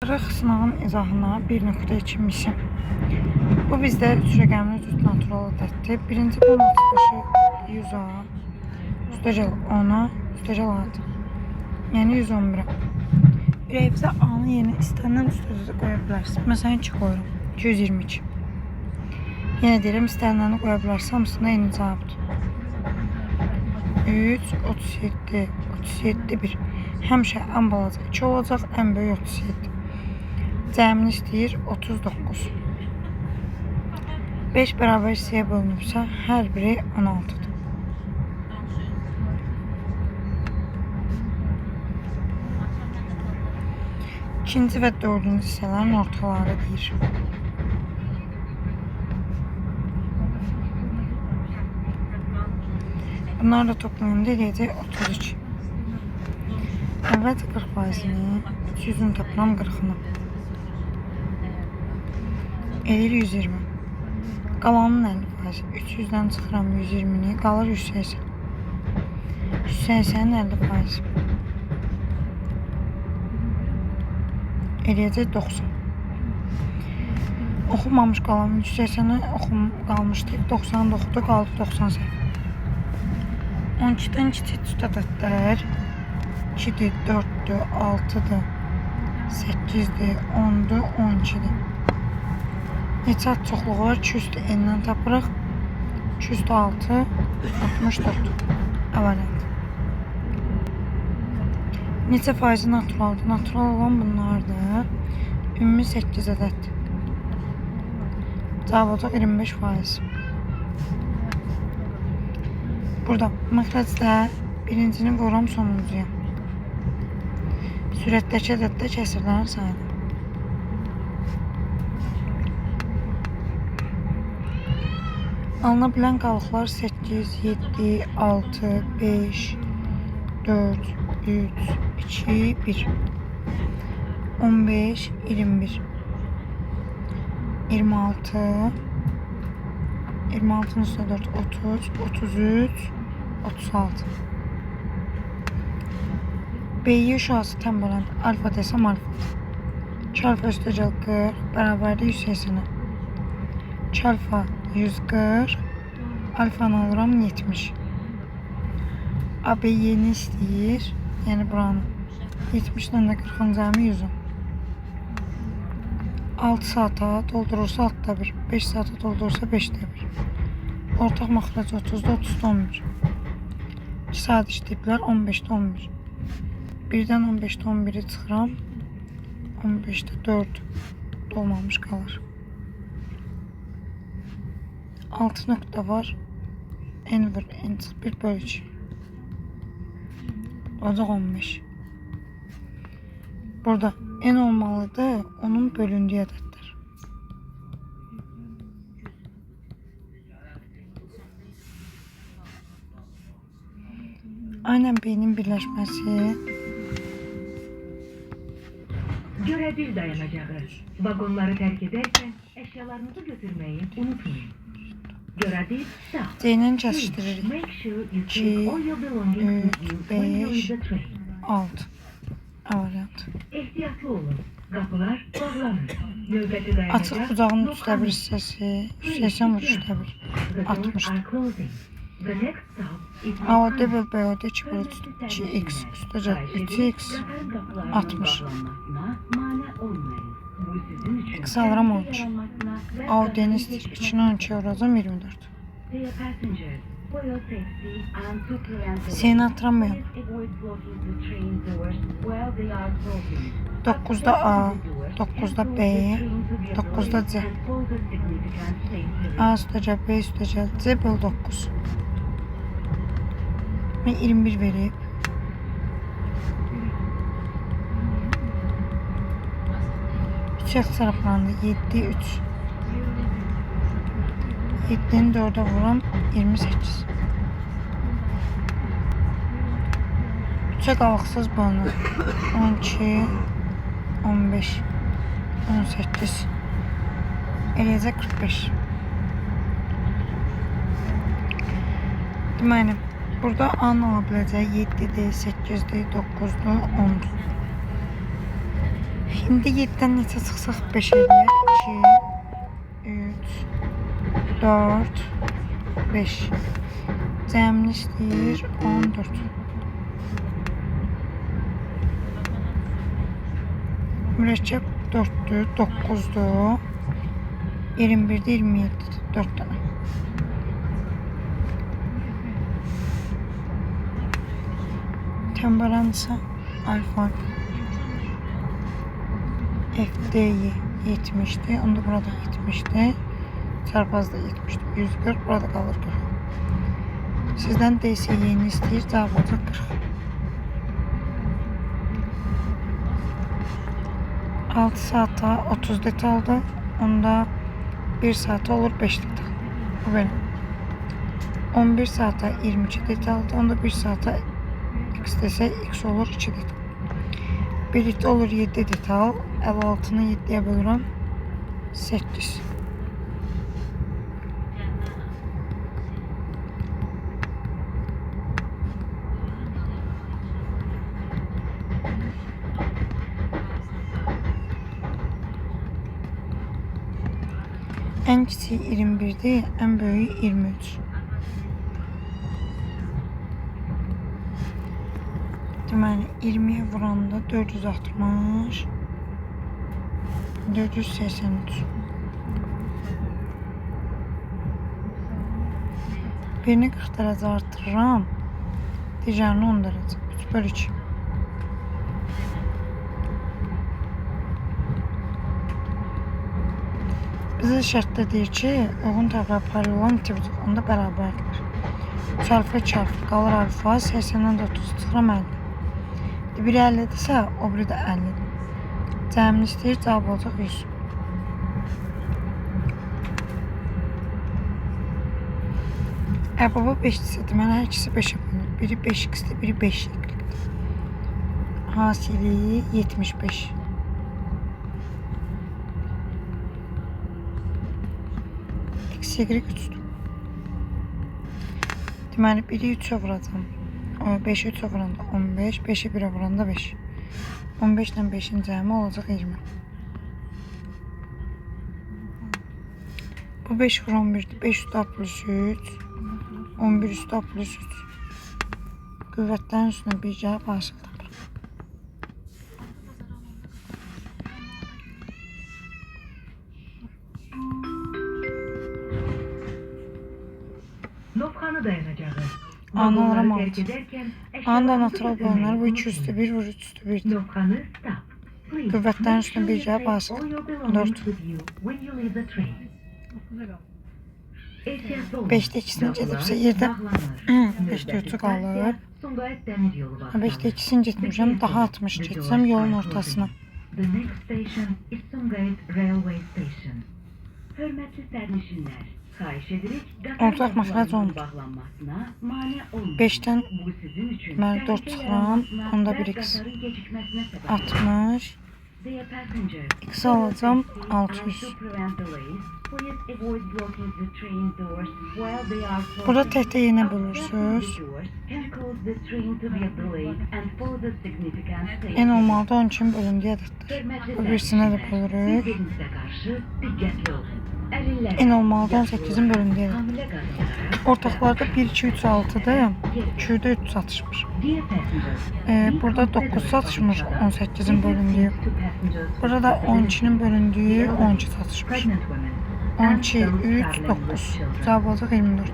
Sınavın izahına 1.2 misyon. Bu bizdə sürəgəmli cüt natural ədəddir. Birinci bunun açılışı 100A, üstəcəl 10-a, üstəcəl 6. Yəni 111-ə. Ürəyimizə A-nı yeni istənilən üstəcələ qoya bilərsiniz. Məsələn 2 qoyuram. 222. Yenə deyirəm, istəniləni qoya bilərsiniz. Hamısında eyni cavabdır. 3, 37, 37, 1. Həmişə ən balaca 2 olacaq, ən böyük 37. Cəmini istəyir 39. 5 bərabər hissəyə bölünübsə, hər biri 16-dır. İkinci və dördüncü hissələrin ortaları deyir. Bunlar da toplayında eləyəcək 33. Əvvəlcə 40%-ni, 300-ün tapıram 40-ını. Elir 120. Qalanın 50%. 300-dən çıxıram 120-ni, qalır 180. 180-in 50%. Eləyəcək 90. Oxunmamış qalan 180-i qalmışdı. 90'ı oxudu, qaldı 90 səhv. 12-dən kiçik cüt ədədlər 2-dir, 4-dür, 6-dır, 8-dir, 10-dur, 12-dir. Neçə ad çoxluğu var? 200-dür, n-dən tapırıq. 206, 64. Əvvələt. Neçə faizi naturaldır? Natural olan bunlardır. Ümumi 8 ədəddir. Cavab olacaq 25%. Burada məxrəcdə birincini vururam sonuncuya. Sürətdəki ədəddə kəsirlərin sayıdır. Alına bilən qalıqlar 8, 7, 6, 5, 4, 3, 2, 1. 15, 21. 26, 26'nın üstüne 4, 30, 33, 36. B'yi şurası tam bölündü. Alfa desem alfa. 2 alfa üstecel 40 beraberdə 180. 2 alfa 140. Alfanı alıram 70. AB yeni istəyir. Yəni buranı. 70'den de 40'ın cəmi 110. 6 saata doldurursa 6'da 1. 5 saata doldurursa 5'də 1. Ortaq məxrəc 30'da 30'da 11. 2 saat işləyiblər 15'də 11. 1'dən 15'də 11'i çıxıram. 15'də 4 dolmamış qalır. 6 nöqtə var. N vur, N çıx 1 bölü 2. Olacaq 15. Burada N olmalıdır. Onun bölündüyü ədəddir. Aynen B'nin birləşməsi. Görevli dayanacağı. Vagonları terk ederken eşyalarınızı götürmeyi unutmayın. Görevli sağ. C'nin çalıştırırıq. 2, 3, 5, 6. Variant. Ehtiyatlı olun. Kapılar bağlanır. Növbəti dayanacaq. Açıq bucağının üçdə bir hissəsi. 180 vur üçdə bir. 60. AOD böl BOD 2 bölü 2x üstəcək 3x 60. X alıram 13. AOD'ni istəyir. 2'ni 12 vuracam 24. Seni atıramıyorum. 9'da A, 9'da B, 9'da C. A üstəcək, B üstəcək, C böl 9. Ve 21 verib. Üç taraflarında 7, 3. 7'nin 4'e vuram 28. 3'e qalıqsız bölünür. 12, 15, 18. Eləyəcək 45. Deməli, burada A-nı ala biləcək 7'dir, 8'dir, 9'dur, 10'dur. Şimdi 7'dən neçə çıxsaq 5 eləyər. 2, 3, 4, 5. Cəmini istəyir 14. Mürəkkəb 4'dür, 9'dur. 21'de 27'dir, 4 tane. Temperan ise alfa. FD'yi 70'ti. Onu da burada 70'ti. Çarpazda 70'ti. 140. Burada kalır 40. Sizden DSY'ni istəyir. Cavab olacaq 40. 6 saata 30 detaldı. Onda 1 saate olur 5 detal. Bu benim. 11 saate 22 detaldı. Onda 1 saate x dese x olur 2 detal. Birlikte olur 7 detal. 56'nı 7'ye bölürəm 8. En kiçiği 21'di, en böyüğü 23. Deməli 20'ye vuranda 460, 483. Birini 40 derece artırıram. Digərini 10 derece. 3 bölü 2. Bize şərtdə deyir ki, uyğun tərəflər paralel olan interval onda bərabərdir. 3 alfa 2 alfa qalır alfa, 80'den 30 çıxıram 50. Biri 50'dirsə, o biri də 50'dir. Cəmini istəyir, cavab olacaq 100. Baba 5'dirsə, deməli hər ikisi 5'ə bölünür. Biri 5x'dir, biri 5y'likdir. Hasili 75. X, Y 3'dür. Deməli 1'i 3'ə vuracam. 5'i 3'ə vuranda 15, 5'i 1'ə vuranda 5. 15 ilə 5'in cəmi olacaq 20. Bu 5 vur 11'dir. 5 üstü A plus 3. 11 üstü A plus 3. Qüvvətlərin üstünə bir cavab hasıl tapır. Novxanı dayanacağı. Analara Vagonları mı terk altı? ederken Anadan eşyalarınızı atıral götürmeyi olanlar bu 2 üstü unutmayın. 1 vur 3 üstü 1'dir. Novxanı stop. Please Qüvvətlərin make üstünə sure bir you cavab take hasıl. all your belongings 4. with you when you leave the train. Ehtiyatlı olun. 5'te ikisini Kapılar gedibsə yerdə bağlanır. 5'te 3'ü qalır. Növbəti Sumqayıt dəmir yolu başlanır. 5'te ikisini getmişəm, daha 60 getsəm yolun ortasına. The next station is Sumqayıt Railway Station. Hörmətli sərnişinlər, xahiş edirik Ortaq məxrəc olmur. bağlanmasına mane olmayın. 5'ten Bu sizin üçün deməli 4 təhlükə çıxıram, yaranmasına onda və 1x. qatarın gecikməsinə səbəb olur. 60. Dear passengers, X alacağım, for your 600. safety and to prevent delays, please avoid blocking the train doors while they are closed. Burada təhdə yenə Obstructing bölürsünüz. the doors can cause the train to be delayed and further significant safety. En olmalıda 10 için bölündüyü ədəddir. Hörmətli Bu birisine de sərnişinlər, bölürük. bir-birinizə qarşı diqqətli olun. Əlillər, En olmalıda 18'in bölündüyü ədəddir. hamilə qadınlara, Ortaklarda 1, 2, 3, 6'da 2'de 3 satışmış. dear passengers, Burada 9 satışmış 18'in bölündüğü. Burada da 12'nin bölündüğü 12 satışmış. pregnant women, 12, 3, 9. Cevap olacak 24.